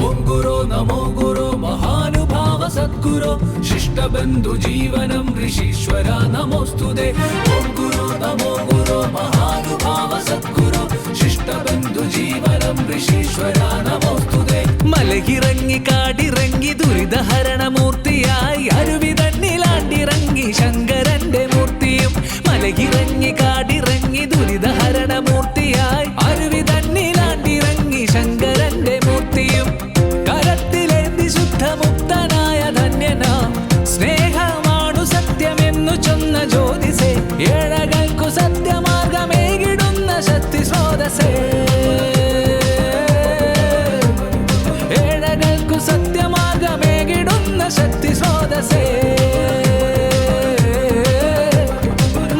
ഓം ഗുരോ നമോ ഗുരോ മഹാനുഭാവ സദ്ഗുരോ ശിഷ്ടബന്ധു ജീവനം ഋഷീശ്വര നമോസ്തുതേ. ഓം ഗുരോ നമോ ഗുരോ മഹാനുഭാവ സദ്ഗുരോ ശിഷ്ടബന്ധു ജീവനം ഋഷീശ്വര നമോസ്തുതേ. മലയിറങ്ങി കാടിറങ്ങി ദുരിതഹരണമൂർത്തിയായി അരുവിതന്നിലാണ്ടിറങ്ങി ശങ്കരന്റെ മൂർത്തിയും. മലയിറങ്ങി കാടിറങ്ങി ദുരിതഹരണമൂർത്തിയായി അരുവിതന്നിലാണ്ടിറങ്ങി ശങ്കരന്റെ മൂർത്തിയും. കരത്തിലേന്തി ശുദ്ധമുക്തനായ ധന്യനാ സ്നേഹമാണു സത്യമെന്നു ചൊന്ന ജ്യോതിസേ. ഏഴകൾക്കു സത്യമാർഗമേകിടുന്ന ശക്തി സ്രോതസേ. ഏഴകൾക്കു സത്യമാർഗമേകിടുന്ന ശക്തി സ്രോതസേ.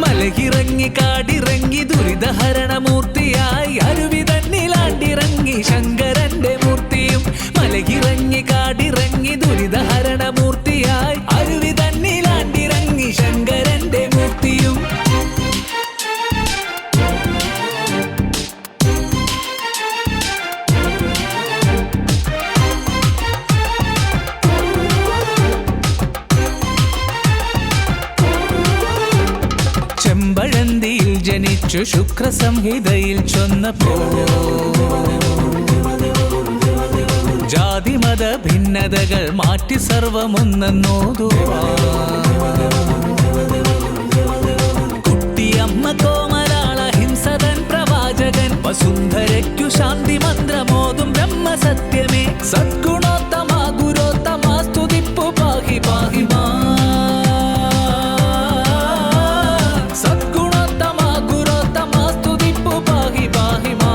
മലയിറങ്ങി കാടിറങ്ങി ദുരിതഹരണമൂർത്തിയായി അരുവിതന്നിലാണ്ടിറങ്ങി ശങ്കരന്റെ മൂർത്തിയും. മലയിറങ്ങി കാടിറങ്ങി ദുരിതഹരണമൂർത്തിയായി അരുവിതന്നിലാണ്ടിറങ്ങി ശങ്കരന്റെ മൂർത്തിയും. ചെമ്പഴന്തിയിൽ ജനിച്ചു ശുക്രസംഹിതയിൽ ചൊന്നപ്പോ ജാതിമത ഭിന്നതകൾ മാറ്റി സർവമൊന്നോതുവാ. കുട്ടിയമ്മ കോമലാള ഹിംസതൻ പ്രവാചകൻ വസുന്ധരയ്ക്കു ശാന്തി മന്ത്രമോതും ബ്രഹ്മസത്യമേ. സദ്ഗുണോത്തമാ ഗുരോത്തമാ സ്തുതിപ്പു പാഹി പാഹി മാ. സദ്ഗുണോത്തമാ ഗുരോത്തമാ സ്തുതിപ്പു പാഹി പാഹി മാ.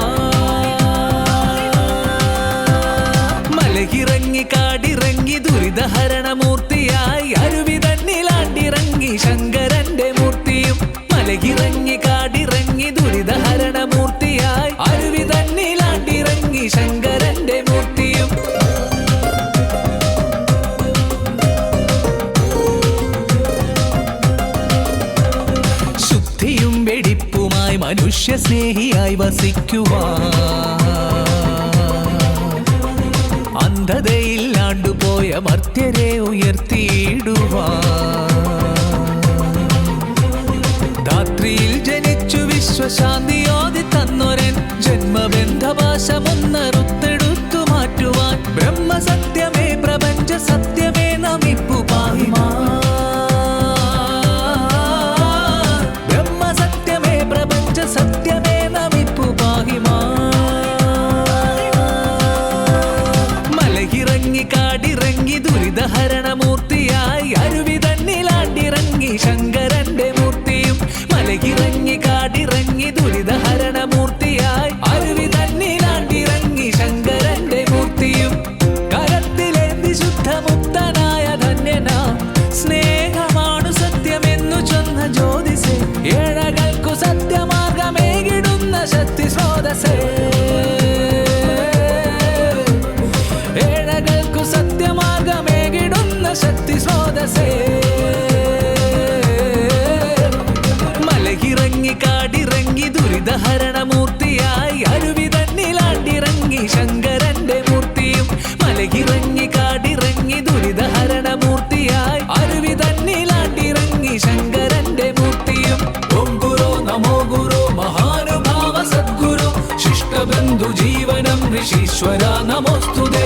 മലയിറങ്ങി കാടിറങ്ങി ദുരിതഹരണമൂർത്തിയായി അരുവിതന്നിലാണ്ടിറങ്ങി ശങ്കരന്റെ മൂർത്തിയും. മലയിറങ്ങി കാടിറങ്ങി ദുരിതഹരണമൂർത്തിയായി അരുവിതന്നിലാണ്ടിറങ്ങി ശങ്കരന്റെ മൂർത്തിയും. ശുദ്ധിയും വെടിപ്പുമായി മനുഷ്യ സ്നേഹിയായി വസിക്കുവാൻ അന്ധതയില്ലാണ്ടുപോയ മർത്യരെ ഉയർത്തിയിടുവാൻ ധാത്രിയിൽ ജനിച്ചു വിശ്വശാന്തിയോതി തന്നൊരൻ ജന്മബന്ധപാശമൊന്നറുത്തെടുത്തു മാറ്റുവാൻ ബ്രഹ്മസത്യമേ പ്രപഞ്ച സത്യമേ നമിപ്പു പാഹിമാ. ബ്രഹ്മസത്യമേ പ്രപഞ്ച സത്യമേ നമിപ്പു പാഹിമാ. മലയിറങ്ങി കാടിറങ്ങി ദുരിതഹരണമൂർത്തിയായി അരുവിതന്നിലാണ്ടിറങ്ങി ശങ്കരന്റെ മൂർത്തിയും. മലയിറങ്ങി കാടിറങ്ങി ദുരിതഹരണമൂർത്തിയായി അരുവിതന്നിലാണ്ടിറങ്ങി ശങ്കരന്റെ മൂർത്തിയും. കരത്തിലേന്തി ശുദ്ധമുക്തനായ ധന്യനാ സ്നേഹമാണു സത്യമെന്നു ചൊന്ന ജ്യോതിസേ. ഏഴകൾക്കു സത്യമാർഗമേകിടുന്ന ശക്തി സ്രോതസേ. ഏഴകൾക്കു സത്യമാർഗമേകിടുന്ന ശക്തി സ്രോതസേ. മലയിറങ്ങി കാടിറങ്ങി ദുരിതഹരണമൂർത്തിയായി അരുവിതന്നിലാണ്ടിറങ്ങി ശങ്കരന്റെ മൂർത്തിയും. മലയിറങ്ങി കാടിറങ്ങി ദുരിതഹരണമൂർത്തിയായി അരുവിതന്നിലാണ്ടിറങ്ങി ശങ്കരന്റെ മൂർത്തിയും. ഓം ഗുരോ നമോ ഗുരോ മഹാനുഭാവ സദ്ഗുരോ ശിഷ്ടബന്ധു ജീവനം ഋഷീശ്വര നമോസ്തുതേ.